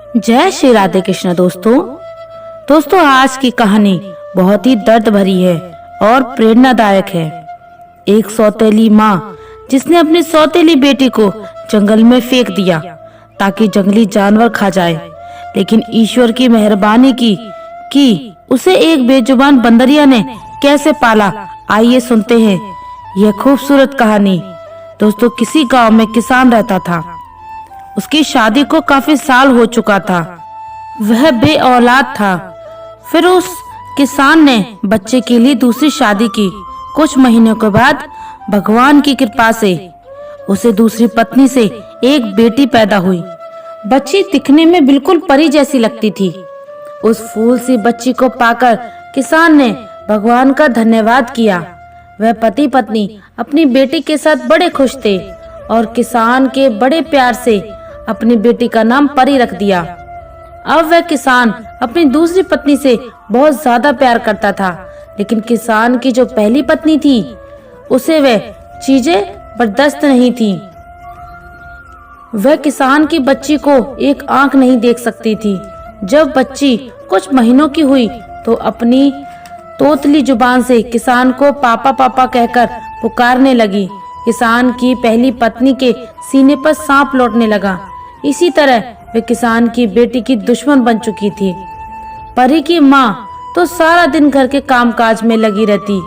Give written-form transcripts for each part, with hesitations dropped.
जय श्री राधे कृष्ण। दोस्तों आज की कहानी बहुत ही दर्द भरी है और प्रेरणादायक है। एक सौतेली माँ जिसने अपनी सौतेली बेटी को जंगल में फेंक दिया ताकि जंगली जानवर खा जाए, लेकिन ईश्वर की मेहरबानी की कि उसे एक बेजुबान बंदरिया ने कैसे पाला। आइए सुनते हैं यह खूबसूरत कहानी। दोस्तों, किसी गांव में किसान रहता था। उसकी शादी को काफी साल हो चुका था। वह बे औलाद था। फिर उस किसान ने बच्चे के लिए दूसरी शादी की। कुछ महीनों के बाद भगवान की कृपा से उसे दूसरी पत्नी से एक बेटी पैदा हुई। बच्ची दिखने में बिल्कुल परी जैसी लगती थी। उस फूल सी बच्ची को पाकर किसान ने भगवान का धन्यवाद किया। वह पति पत्नी अपनी बेटी के साथ बड़े खुश थे और किसान के बड़े प्यार से अपनी बेटी का नाम परी रख दिया। अब वह किसान अपनी दूसरी पत्नी से बहुत ज्यादा प्यार करता था, लेकिन किसान की जो पहली पत्नी थी उसे वह चीजें बर्दाश्त नहीं थी। वह किसान की बच्ची को एक आंख नहीं देख सकती थी। जब बच्ची कुछ महीनों की हुई तो अपनी तोतली जुबान से किसान को पापा पापा कहकर पुकारने लगी। किसान की पहली पत्नी के सीने पर सांप लौटने लगा। इसी तरह वे किसान की बेटी की दुश्मन बन चुकी थी। परी की माँ तो सारा दिन घर के कामकाज में लगी रहती,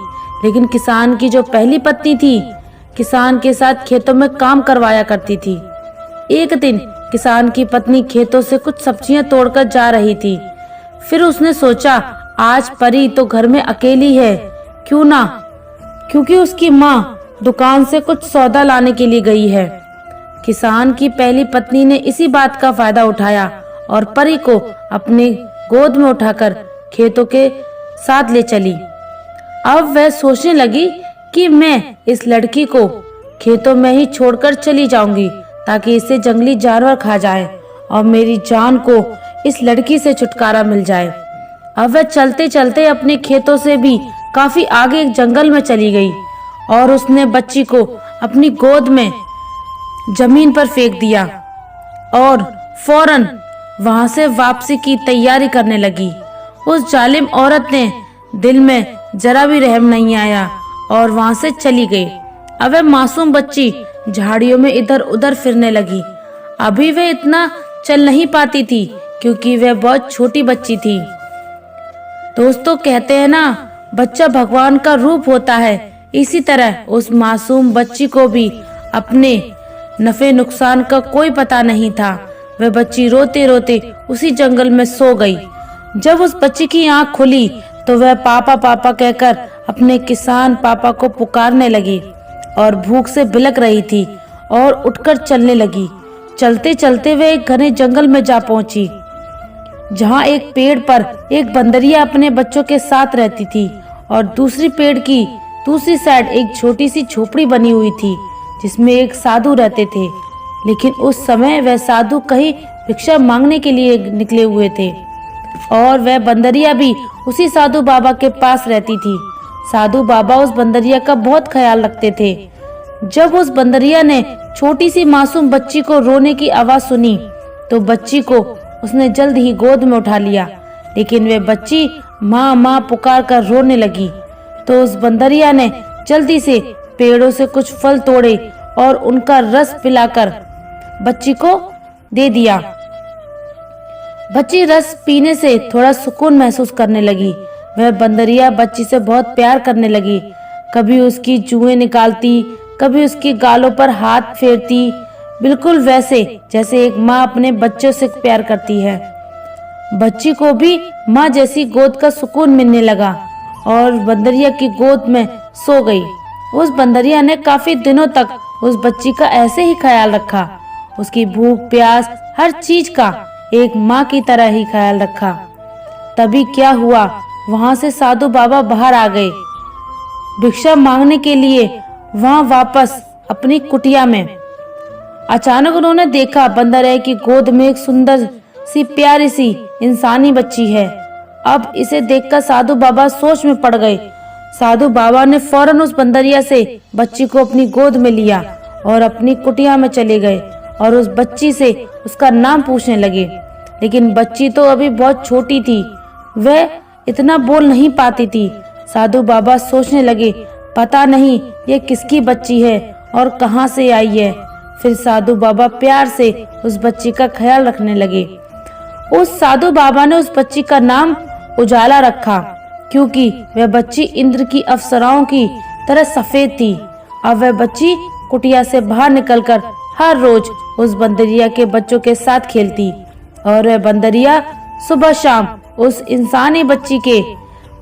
लेकिन किसान की जो पहली पत्नी थी किसान के साथ खेतों में काम करवाया करती थी। एक दिन किसान की पत्नी खेतों से कुछ सब्जियां तोड़कर जा रही थी। फिर उसने सोचा, आज परी तो घर में अकेली है, क्यों ना, क्योंकि उसकी माँ दुकान से कुछ सौदा लाने के लिए गई है। किसान की पहली पत्नी ने इसी बात का फायदा उठाया और परी को अपने गोद में उठाकर खेतों के साथ ले चली। अब वह सोचने लगी कि मैं इस लड़की को खेतों में ही छोड़कर चली जाऊंगी ताकि इसे जंगली जानवर खा जाए और मेरी जान को इस लड़की से छुटकारा मिल जाए। अब वह चलते चलते अपने खेतों से भी काफी आगे एक जंगल में चली गई और उसने बच्ची को अपनी गोद में जमीन पर फेंक दिया और फौरन वहां से वापसी की तैयारी करने लगी। उस जालिम औरत ने दिल में जरा भी रहम नहीं आया और वहां से चली गई। अब वह मासूम बच्ची झाड़ियों में इधर उधर फिरने लगी। अभी वह इतना चल नहीं पाती थी क्योंकि वह बहुत छोटी बच्ची थी। दोस्तों, कहते हैं ना, बच्चा भगवान का रूप होता है। इसी तरह उस मासूम बच्ची को भी अपने नफे नुकसान का कोई पता नहीं था। वह बच्ची रोते रोते उसी जंगल में सो गई। जब उस बच्ची की आंख खुली तो वह पापा पापा कहकर अपने किसान पापा को पुकारने लगी और भूख से बिलख रही थी और उठकर चलने लगी। चलते चलते वह एक घने जंगल में जा पहुंची, जहां एक पेड़ पर एक बंदरिया अपने बच्चों के साथ रहती थी और दूसरी पेड़ की दूसरी साइड एक छोटी सी झोपड़ी बनी हुई थी जिसमें एक साधु रहते थे। लेकिन उस समय वह साधु कहीं भिक्षा मांगने के लिए निकले हुए थे और वह बंदरिया भी उसी साधु बाबा के पास रहती थी। साधु बाबा उस बंदरिया का बहुत ख्याल रखते थे। जब उस बंदरिया ने छोटी सी मासूम बच्ची को रोने की आवाज सुनी तो बच्ची को उसने जल्द ही गोद में उठा लिया, लेकिन वह बच्ची माँ माँ पुकार कर रोने लगी। तो उस बंदरिया ने जल्दी से पेड़ों से कुछ फल तोड़े और उनका रस पिलाकर बच्ची को दे दिया। बच्ची रस पीने से थोड़ा सुकून महसूस करने लगी। वह बंदरिया बच्ची से बहुत प्यार करने लगी। कभी उसकी जुएं निकालती, कभी उसके गालों पर हाथ फेरती, बिल्कुल वैसे जैसे एक माँ अपने बच्चों से प्यार करती है। बच्ची को भी माँ जैसी गोद का सुकून मिलने लगा और बंदरिया की गोद में सो गई। उस बंदरिया ने काफी दिनों तक उस बच्ची का ऐसे ही ख्याल रखा। उसकी भूख प्यास हर चीज का एक माँ की तरह ही ख्याल रखा। तभी क्या हुआ, वहां से साधु बाबा बाहर आ गए भिक्षा मांगने के लिए वहां वापस अपनी कुटिया में। अचानक उन्होंने देखा बंदरिया की गोद में एक सुंदर सी प्यारी सी इंसानी बच्ची है। अब इसे देखकर साधु बाबा सोच में पड़ गए। साधु बाबा ने फौरन उस बंदरिया से बच्ची को अपनी गोद में लिया और अपनी कुटिया में चले गए और उस बच्ची से उसका नाम पूछने लगे। लेकिन बच्ची तो अभी बहुत छोटी थी, वह इतना बोल नहीं पाती थी। साधु बाबा सोचने लगे, पता नहीं ये किसकी बच्ची है और कहाँ से आई है। फिर साधु बाबा प्यार से उस बच्ची का ख्याल रखने लगे। उस साधु बाबा ने उस बच्ची का नाम उजाला रखा, क्योंकि वह बच्ची इंद्र की अप्सराओं की तरह सफेद थी। अब वह बच्ची कुटिया से बाहर निकलकर हर रोज उस बंदरिया के बच्चों के साथ खेलती और वह बंदरिया सुबह शाम उस इंसानी बच्ची के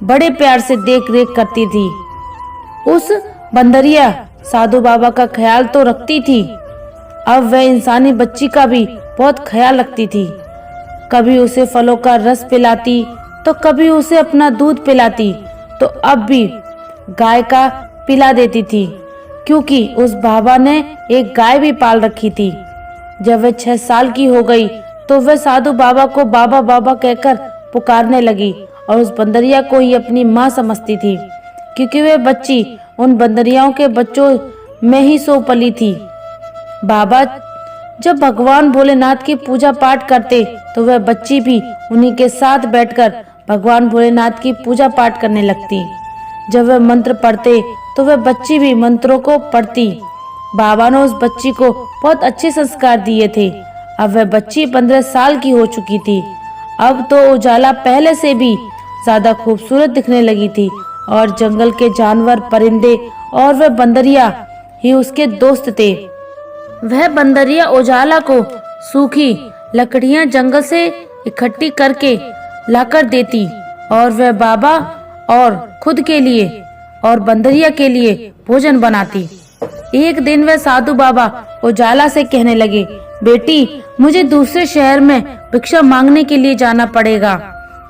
बड़े प्यार से देख रेख करती थी। उस बंदरिया साधु बाबा का ख्याल तो रखती थी, अब वह इंसानी बच्ची का भी बहुत ख्याल रखती थी। कभी उसे फलों का रस पिलाती तो कभी उसे अपना दूध पिलाती, तो अब भी गाय का पिला देती थी, क्योंकि उस बाबा ने एक गाय भी पाल रखी थी। जब वह 6 साल की हो गई तो वह साधु बाबा को बाबा बाबा कहकर पुकारने लगी और उस बंदरिया को ही अपनी माँ समझती थी, क्योंकि वह बच्ची उन बंदरियाओं के बच्चों में ही सो पली थी। बाबा जब भगवान भोलेनाथ की पूजा पाठ करते तो वह बच्ची भी उन्हीं के साथ बैठकर भगवान भोलेनाथ की पूजा पाठ करने लगती। जब वह मंत्र पढ़ते तो वह बच्ची भी मंत्रों को पढ़ती। बाबा ने उस बच्ची को बहुत अच्छे संस्कार दिए थे। अब वह बच्ची 15 साल की हो चुकी थी। अब तो उजाला पहले से भी ज्यादा खूबसूरत दिखने लगी थी और जंगल के जानवर, परिंदे और वह बंदरिया ही उसके दोस्त थे। वह बंदरिया उजाला को सूखी लकड़ियां जंगल से इकट्ठी करके लाकर देती और वह बाबा और खुद के लिए और बंदरिया के लिए भोजन बनाती। एक दिन वह साधु बाबा उजाला से कहने लगे, बेटी, मुझे दूसरे शहर में भिक्षा मांगने के लिए जाना पड़ेगा।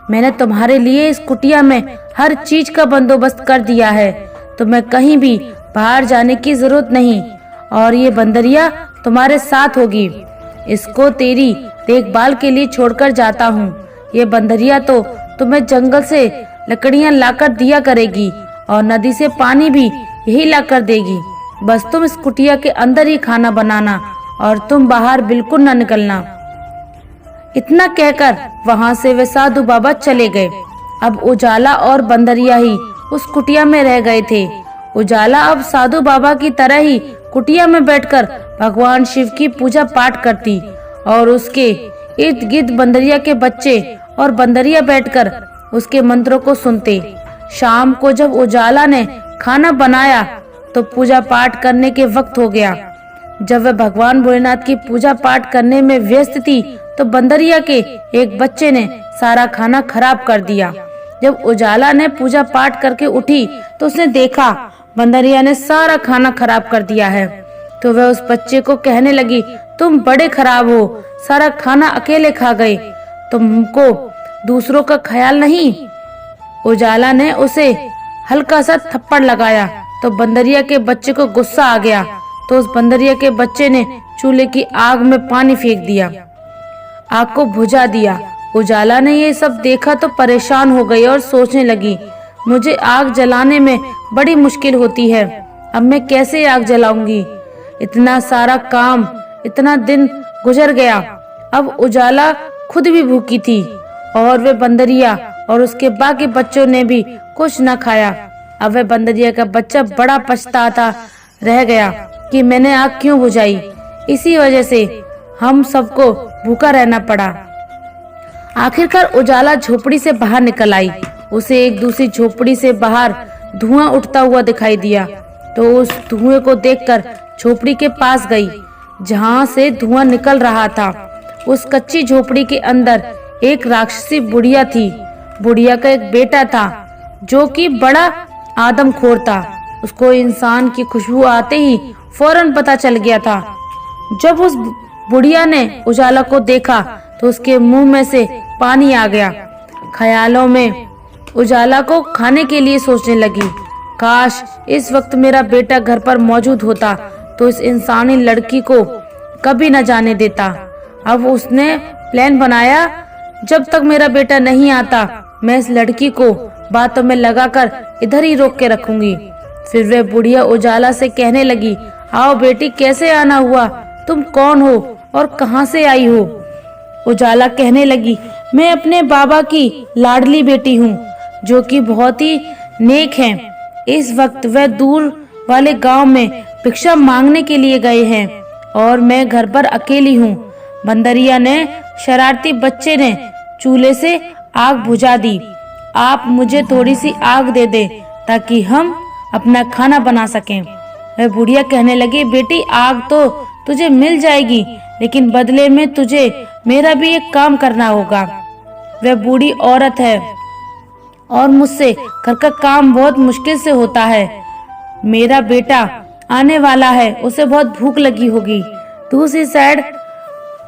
मैंने तुम्हारे लिए इस कुटिया में हर चीज का बंदोबस्त कर दिया है, तुम्हें कहीं भी बाहर जाने की जरूरत नहीं और ये बंदरिया तुम्हारे साथ होगी। इसको तेरी देखभाल के लिए छोड़कर जाता हूँ। ये बंदरिया तो तुम्हें जंगल से लकड़ियाँ लाकर दिया करेगी और नदी से पानी भी यही लाकर देगी। बस तुम इस कुटिया के अंदर ही खाना बनाना और तुम बाहर बिल्कुल न निकलना। इतना कहकर वहाँ से वे साधु बाबा चले गए। अब उजाला और बंदरिया ही उस कुटिया में रह गए थे। उजाला अब साधु बाबा की तरह ही कुटिया में बैठकर भगवान शिव की पूजा पाठ करती और उसके इर्द गिर्द बंदरिया के बच्चे और बंदरिया बैठकर उसके मंत्रों को सुनते। शाम को जब उजाला ने खाना बनाया तो पूजा पाठ करने के वक्त हो गया। जब वह भगवान भोलेनाथ की पूजा पाठ करने में व्यस्त थी तो बंदरिया के एक बच्चे ने सारा खाना खराब कर दिया। जब उजाला ने पूजा पाठ करके उठी तो उसने देखा बंदरिया ने सारा खाना खराब कर दिया है। तो वह उस बच्चे को कहने लगी, तुम बड़े खराब हो, सारा खाना अकेले खा गए, तुमको दूसरों का ख्याल नहीं। उजाला ने उसे हल्का सा थप्पड़ लगाया तो बंदरिया के बच्चे को गुस्सा आ गया। तो उस बंदरिया के बच्चे ने चूल्हे की आग में पानी फेंक दिया, आग को बुझा दिया। उजाला ने ये सब देखा तो परेशान हो गई और सोचने लगी, मुझे आग जलाने में बड़ी मुश्किल होती है, अब मैं कैसे आग जलाऊंगी। इतना सारा काम, इतना दिन गुजर गया। अब उजाला खुद भी भूखी थी और वे बंदरिया और उसके बाकी बच्चों ने भी कुछ न खाया। अब वह बंदरिया का बच्चा बड़ा पछताता रह गया कि मैंने आग क्यों बुझाई, इसी वजह से हम सबको भूखा रहना पड़ा। आखिरकार उजाला झोपड़ी से बाहर निकल आई। उसे एक दूसरी झोपड़ी से बाहर धुआं उठता हुआ दिखाई दिया तो उस धुएं को देखकर झोपड़ी के पास गई जहां से धुआं निकल रहा था। उस कच्ची झोपड़ी के अंदर एक राक्षसी बुढ़िया थी। बुढ़िया का एक बेटा था जो कि बड़ा आदमखोर था। उसको इंसान की खुशबू आते ही फौरन पता चल गया था। जब उस बुढ़िया ने उजाला को देखा तो उसके मुंह में से पानी आ गया। ख्यालों में उजाला को खाने के लिए सोचने लगी, काश इस वक्त मेरा बेटा घर पर मौजूद होता तो इस इंसानी लड़की को कभी न जाने देता। अब उसने प्लान बनाया, जब तक मेरा बेटा नहीं आता मैं इस लड़की को बातों में लगाकर इधर ही रोक के रखूंगी। फिर वह बुढ़िया उजाला से कहने लगी, आओ बेटी, कैसे आना हुआ, तुम कौन हो और कहां से आई हो। उजाला कहने लगी, मैं अपने बाबा की लाडली बेटी हूँ जो कि बहुत ही नेक हैं। इस वक्त वह दूर वाले गांव में भिक्षा मांगने के लिए गए हैं और मैं घर पर अकेली हूँ। बंदरिया ने शरारती बच्चे ने चूल्हे से आग बुझा दी। आप मुझे थोड़ी सी आग दे दे ताकि हम अपना खाना बना सकें। वह बुढ़िया कहने लगी, बेटी आग तो तुझे मिल जाएगी, लेकिन बदले में तुझे मेरा भी एक काम करना होगा। वह बूढ़ी औरत है और मुझसे घर का काम बहुत मुश्किल से होता है। मेरा बेटा आने वाला है, उसे बहुत भूख लगी होगी। दूसरी साइड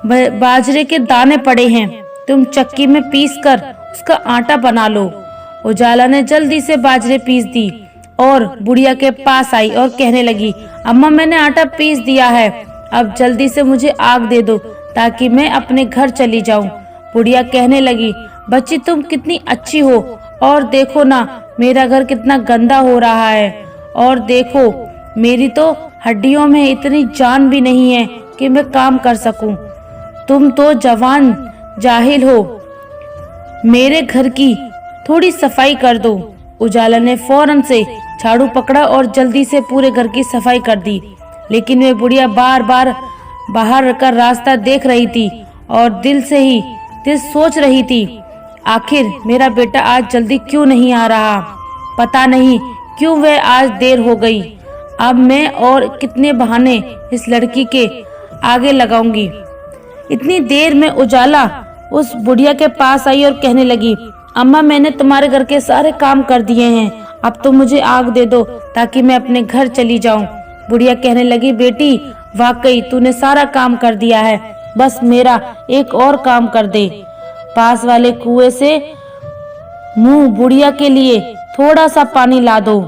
बाजरे के दाने पड़े हैं, तुम चक्की में पीस कर उसका आटा बना लो। उजाला ने जल्दी से बाजरे पीस दी और बुढ़िया के पास आई और कहने लगी, अम्मा मैंने आटा पीस दिया है, अब जल्दी से मुझे आग दे दो ताकि मैं अपने घर चली जाऊं। बुढ़िया कहने लगी, बच्ची तुम कितनी अच्छी हो, और देखो ना मेरा घर कितना गंदा हो रहा है, और देखो मेरी तो हड्डियों में इतनी जान भी नहीं है कि मैं काम कर सकूं। तुम तो जवान जाहिल हो, मेरे घर की थोड़ी सफाई कर दो। उजाला ने फौरन से झाड़ू पकड़ा और जल्दी से पूरे घर की सफाई कर दी, लेकिन वे बुढ़िया बार बार बाहर का रास्ता देख रही थी और दिल सोच रही थी, आखिर मेरा बेटा आज जल्दी क्यों नहीं आ रहा, पता नहीं क्यों वह आज देर हो गई। अब मैं और कितने बहाने इस लड़की के आगे लगाऊंगी। इतनी देर में उजाला उस बुढ़िया के पास आई और कहने लगी, अम्मा मैंने तुम्हारे घर के सारे काम कर दिए हैं, अब तो मुझे आग दे दो ताकि मैं अपने घर चली जाऊं। बुढ़िया कहने लगी, बेटी वाकई तूने सारा काम कर दिया है, बस मेरा एक और काम कर दे। पास वाले कुएं से मुंह बुढ़िया के लिए थोड़ा सा पानी ला दो।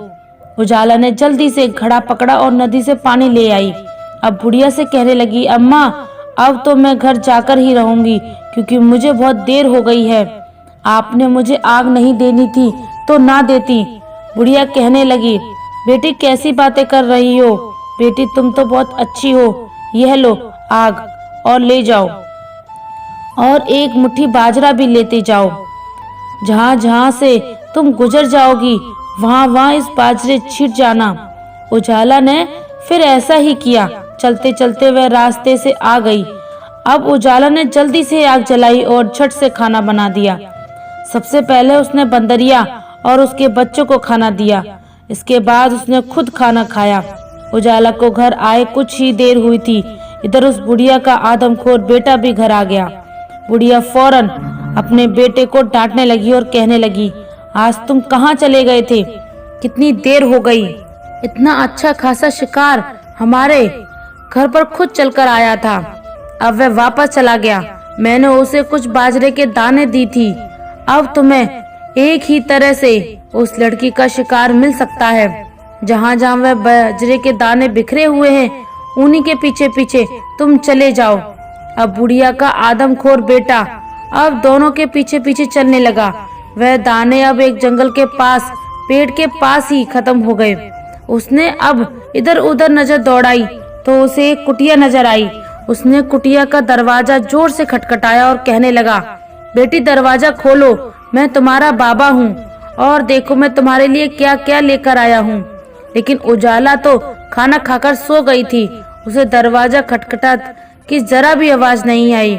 उजाला ने जल्दी से घड़ा पकड़ा और नदी से पानी ले आई। अब बुढ़िया से कहने लगी, अम्मा अब तो मैं घर जाकर ही रहूंगी क्योंकि मुझे बहुत देर हो गई है। आपने मुझे आग नहीं देनी थी तो ना देती। बुढ़िया कहने लगी, बेटी कैसी बातें कर रही हो, बेटी तुम तो बहुत अच्छी हो, यह लो आग और ले जाओ, और एक मुट्ठी बाजरा भी लेते जाओ। जहाँ जहाँ से तुम गुजर जाओगी वहाँ वहाँ इस बाजरे छिट जाना। उजाला ने फिर ऐसा ही किया। चलते चलते वह रास्ते से आ गई। अब उजाला ने जल्दी से आग जलाई और झट से खाना बना दिया। सबसे पहले उसने बंदरिया और उसके बच्चों को खाना दिया, इसके बाद उसने खुद खाना खाया। उजाला को घर आए कुछ ही देर हुई थी, इधर उस बुढ़िया का आदमखोर बेटा भी घर आ गया। बुढ़िया फौरन अपने बेटे को डांटने लगी और कहने लगी, आज तुम कहाँ चले गए थे, कितनी देर हो गई। इतना अच्छा खासा शिकार हमारे घर पर खुद चलकर आया था, अब वह वापस चला गया। मैंने उसे कुछ बाजरे के दाने दी थी, अब तुम्हें एक ही तरह से उस लड़की का शिकार मिल सकता है। जहाँ जहाँ वह बाजरे के दाने बिखरे हुए हैं उन्हीं के पीछे पीछे तुम चले जाओ। अब बुढ़िया का आदमखोर बेटा अब दोनों के पीछे पीछे चलने लगा। वह दाने अब एक जंगल के पास पेड़ के पास ही खत्म हो गए। उसने अब इधर उधर नजर दौड़ाई तो उसे एक कुटिया नजर आई। उसने कुटिया का दरवाजा जोर से खटखटाया और कहने लगा, बेटी दरवाजा खोलो, मैं तुम्हारा बाबा हूँ और देखो मैं तुम्हारे लिए क्या क्या लेकर आया हूँ। लेकिन उजाला तो खाना खाकर सो गई थी, उसे दरवाजा खटखटा की जरा भी आवाज नहीं आई।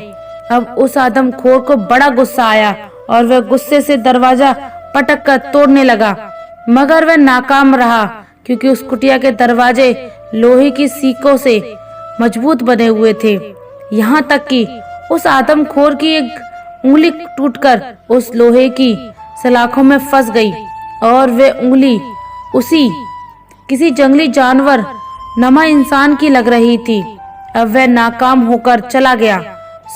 अब उस आदमखोर को बड़ा गुस्सा आया और वह गुस्से से दरवाजा पटक कर तोड़ने लगा, मगर वह नाकाम रहा क्योंकि उस कुटिया के दरवाजे लोहे की सीकों से मजबूत बने हुए थे। यहाँ तक कि उस आदमखोर की एक उंगली टूटकर उस लोहे की सलाखों में फंस गई और वह उंगली उसी किसी जंगली जानवर नमा इंसान की लग रही थी। अब वह नाकाम होकर चला गया।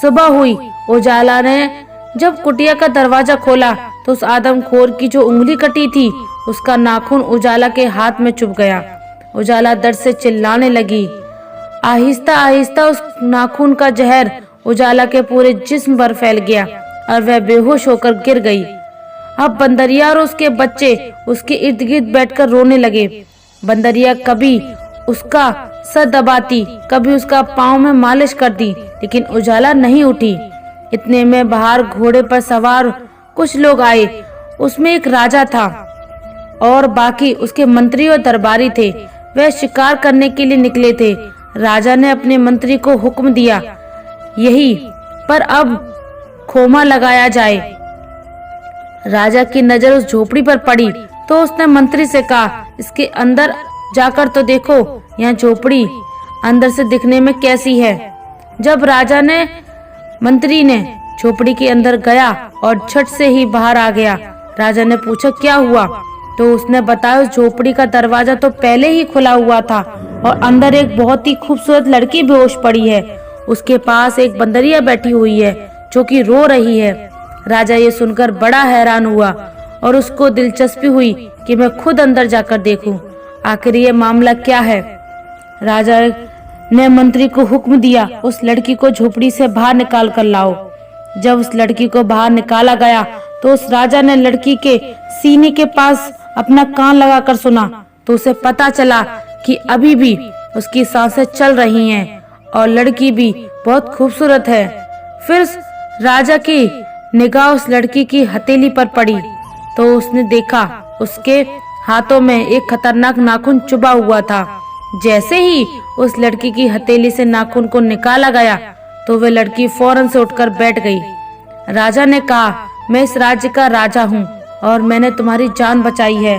सुबह हुई। उजाला ने जब कुटिया का दरवाजा खोला तो उस आदमखोर की जो उंगली कटी थी उसका नाखून उजाला के हाथ में चुभ गया। उजाला दर्द से चिल्लाने लगी। आहिस्ता आहिस्ता उस नाखून का जहर उजाला के पूरे जिस्म पर फैल गया और वह बेहोश होकर गिर गई। अब बंदरिया और उसके बच्चे उसके इर्द गिर्द बैठकर रोने लगे। बंदरिया कभी उसका सर दबाती, कभी उसका पाँव में मालिश कर दी, लेकिन उजाला नहीं उठी। इतने में बाहर घोड़े पर सवार कुछ लोग आए। उसमें एक राजा था और बाकी उसके मंत्री और दरबारी थे। वे शिकार करने के लिए निकले थे। राजा ने अपने मंत्री को हुक्म दिया, यही पर अब खोमा लगाया जाए। राजा की नजर उस झोपड़ी पर पड़ी तो उसने मंत्री से कहा, इसके अंदर जाकर तो देखो, यह झोपड़ी अंदर से दिखने में कैसी है। जब मंत्री ने झोपड़ी के अंदर गया और झट से ही बाहर आ गया। राजा ने पूछा, क्या हुआ? तो उसने बताया, उस झोपड़ी का दरवाजा तो पहले ही खुला हुआ था और अंदर एक बहुत ही खूबसूरत लड़की बेहोश पड़ी है। उसके पास एक बंदरिया बैठी हुई है जो कि रो रही है। राजा ये सुनकर बड़ा हैरान हुआ और उसको दिलचस्पी हुई कि मैं खुद अंदर जाकर देखूं, आखिर ये मामला क्या है। राजा ने मंत्री को हुक्म दिया, उस लड़की को झोपड़ी से बाहर निकाल कर लाओ। जब उस लड़की को बाहर निकाला गया तो उस राजा ने लड़की के सीने के पास अपना कान लगाकर सुना तो उसे पता चला कि अभी भी उसकी सांसें चल रही हैं और लड़की भी बहुत खूबसूरत है। फिर राजा की निगाह उस लड़की की हथेली पर पड़ी तो उसने देखा उसके हाथों में एक खतरनाक नाखून चुभा हुआ था। जैसे ही उस लड़की की हथेली से नाखून को निकाला गया तो वह लड़की फौरन से उठकर बैठ गई। राजा ने कहा, मैं इस राज्य का राजा हूँ और मैंने तुम्हारी जान बचाई है।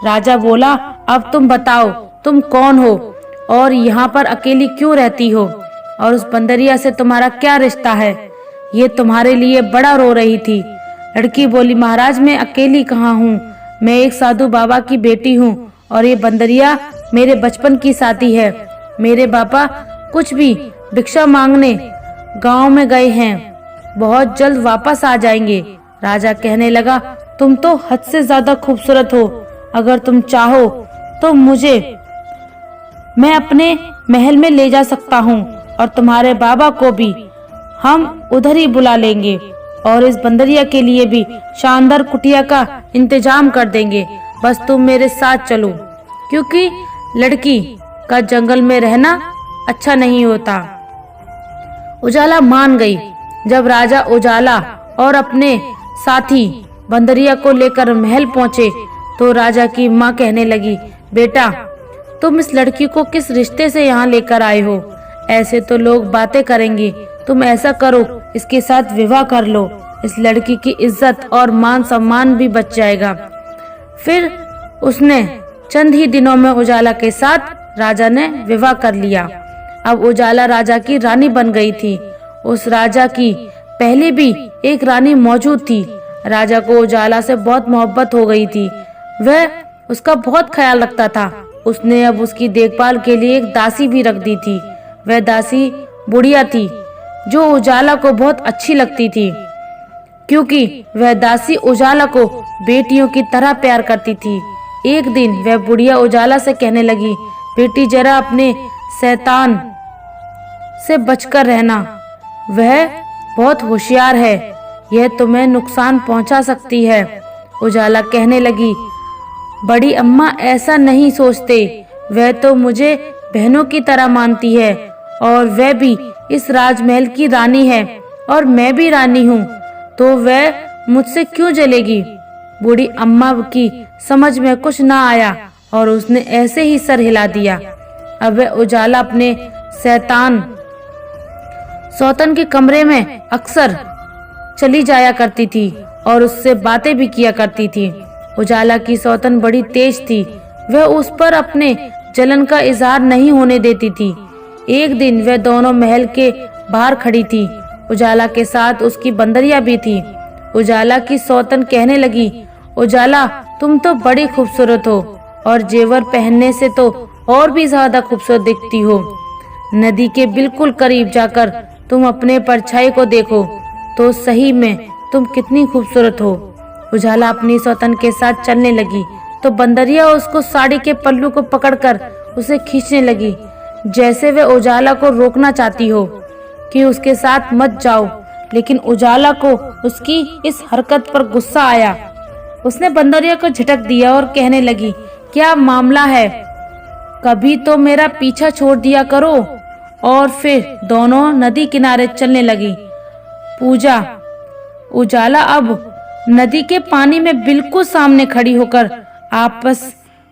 राजा बोला, अब तुम बताओ, तुम कौन हो और यहाँ पर अकेली क्यों रहती हो और उस बंदरिया से तुम्हारा क्या रिश्ता है? ये तुम्हारे लिए बड़ा रो रही थी। लड़की बोली, महाराज मैं अकेली कहाँ हूँ, मैं एक साधु बाबा की बेटी हूँ और ये बंदरिया मेरे बचपन की साथी है। मेरे पापा कुछ भी भिक्षा मांगने गांव में गए हैं, बहुत जल्द वापस आ जाएंगे। राजा कहने लगा, तुम तो हद से ज्यादा खूबसूरत हो, अगर तुम चाहो तो मैं अपने महल में ले जा सकता हूँ और तुम्हारे बाबा को भी हम उधर ही बुला लेंगे और इस बंदरिया के लिए भी शानदार कुटिया का इंतजाम कर देंगे। बस तुम मेरे साथ चलो, क्योंकि लड़की का जंगल में रहना अच्छा नहीं होता। उजाला मान गई। जब राजा उजाला और अपने साथी बंदरिया को लेकर महल पहुंचे तो राजा की माँ कहने लगी, बेटा तुम इस लड़की को किस रिश्ते से यहाँ लेकर आए हो? ऐसे तो लोग बातें करेंगे। तुम ऐसा करो, इसके साथ विवाह कर लो, इस लड़की की इज्जत और मान सम्मान भी बच जाएगा। फिर उसने चंद ही दिनों में उजाला के साथ राजा ने विवाह कर लिया। अब उजाला राजा की रानी बन गई थी। उस राजा की पहले भी एक रानी मौजूद थी। राजा को उजाला से बहुत मोहब्बत हो गई थी। वह उसका बहुत ख्याल रखता था। उसने अब उसकी देखभाल के लिए एक दासी भी रख दी थी। वह दासी बुढ़िया थी जो उजाला को बहुत अच्छी लगती थी, क्योंकि वह दासी उजाला को बेटियों की तरह प्यार करती थी। एक दिन वह बुढ़िया उजाला से कहने लगी, बेटी जरा अपने शैतान से बचकर रहना, वह बहुत होशियार है, यह तुम्हें नुकसान पहुंचा सकती है। उजाला कहने लगी, बड़ी अम्मा ऐसा नहीं सोचते, वह तो मुझे बहनों की तरह मानती है और वह भी इस राजमहल की रानी है और मैं भी रानी हूँ, तो वह मुझसे क्यों जलेगी? बूढ़ी अम्मा की समझ में कुछ ना आया और उसने ऐसे ही सर हिला दिया। अब वह उजाला अपने सौतन के कमरे में अक्सर चली जाया करती थी और उससे बातें भी किया करती थी। उजाला की सौतन बड़ी तेज थी, वह उस पर अपने जलन का इजहार नहीं होने देती थी। एक दिन वह दोनों महल के बाहर खड़ी थी। उजाला के साथ उसकी बंदरिया भी थी। उजाला की सौतन कहने लगी, उजाला तुम तो बड़ी खूबसूरत हो और जेवर पहनने से तो और भी ज्यादा खूबसूरत दिखती हो। नदी के बिल्कुल करीब जाकर तुम अपने परछाई को देखो तो सही में तुम कितनी खूबसूरत हो। उजाला अपनी सौतन के साथ चलने लगी तो बंदरिया उसको साड़ी के पल्लू को पकड़कर उसे खींचने लगी, जैसे वे उजाला को रोकना चाहती हो कि उसके साथ मत जाओ। लेकिन उजाला को उसकी इस हरकत पर गुस्सा आया। उसने बंदरिया को झटक दिया और कहने लगी, क्या मामला है? कभी तो मेरा पीछा छोड़ दिया करो। और फिर दोनों नदी किनारे चलने लगी। पूजा। उजाला अब नदी के पानी में बिल्कुल सामने खड़ी होकर आपस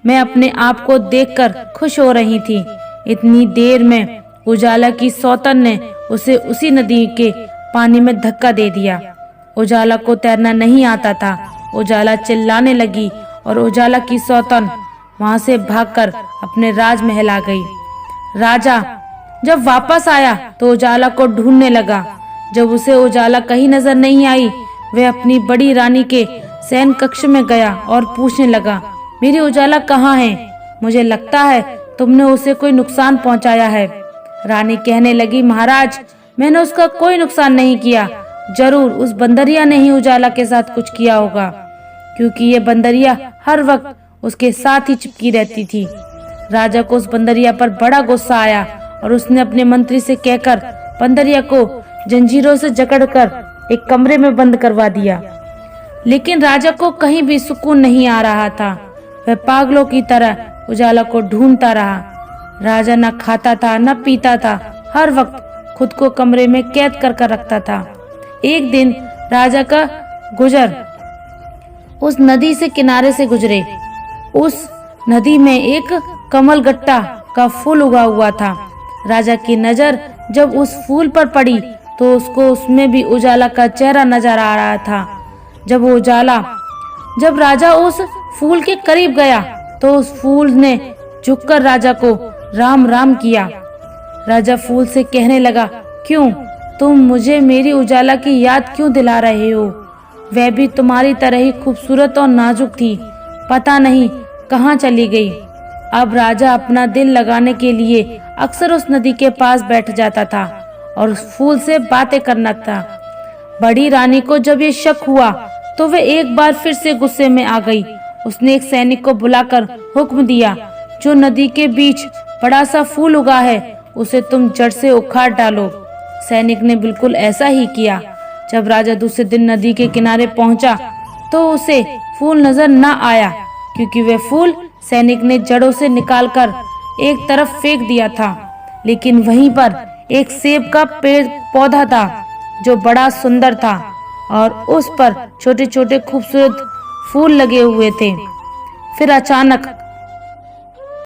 में अपने आप को देखकर खुश हो रही थी। इतनी देर में उजाला की सौतन ने उसे उसी नदी के पानी में धक्का दे दिया। उजाला को तैरना नहीं आता था। उजाला चिल्लाने लगी और उजाला की सौतन वहां से भागकर अपने राजमहल आ गई। राजा जब वापस आया तो उजाला को ढूंढने लगा। जब उसे उजाला कहीं नजर नहीं आई, वह अपनी बड़ी रानी के शयन कक्ष में गया और पूछने लगा, मेरी उजाला कहाँ है? मुझे लगता है तुमने उसे कोई नुकसान पहुंचाया है। रानी कहने लगी, महाराज, मैंने उसका कोई नुकसान नहीं किया। जरूर उस बंदरिया ने ही उजाला के साथ कुछ किया होगा, क्योंकि ये बंदरिया हर वक्त उसके साथ ही चिपकी रहती थी। राजा को उस बंदरिया पर बड़ा गुस्सा आया और उसने अपने मंत्री से कहकर बंदरिया को जंजीरों से जकड़कर एक कमरे में बंद करवा दिया। लेकिन राजा को कहीं भी सुकून नहीं आ रहा था। वह पागलों की तरह उजाला को ढूंढता रहा। राजा न खाता था न पीता था, हर वक्त खुद को कमरे में कैद कर रखता था। एक दिन राजा का गुजर उस नदी से किनारे से गुजरे। उस नदी में एक कमल गट्टा का फूल उगा हुआ था। राजा की नजर जब उस फूल पर पड़ी तो उसको उसमें भी उजाला का चेहरा नजर आ रहा था। जब राजा उस फूल के करीब गया तो उस फूल ने झुककर राजा को राम राम किया। राजा फूल से कहने लगा, क्यों तुम मुझे मेरी उजाला की याद क्यों दिला रहे हो? वह भी तुम्हारी तरह ही खूबसूरत और नाजुक थी, पता नहीं कहाँ चली गई। अब राजा अपना दिल लगाने के लिए अक्सर उस नदी के पास बैठ जाता था और उस फूल से बातें करना था। बड़ी रानी को जब ये शक हुआ तो वह एक बार फिर से गुस्से में आ गई। उसने एक सैनिक को बुलाकर हुक्म दिया, जो नदी के बीच बड़ा सा फूल उगा है उसे तुम जड़ से उखाड़ डालो। सैनिक ने बिल्कुल ऐसा ही किया। जब राजा दूसरे दिन नदी के किनारे पहुंचा तो उसे फूल नजर न आया, क्योंकि वह फूल सैनिक ने जड़ों से निकालकर एक तरफ फेंक दिया था। लेकिन वहीं पर एक सेब का पेड़ पौधा था जो बड़ा सुंदर था और उस पर छोटे छोटे खूबसूरत फूल लगे हुए थे। फिर अचानक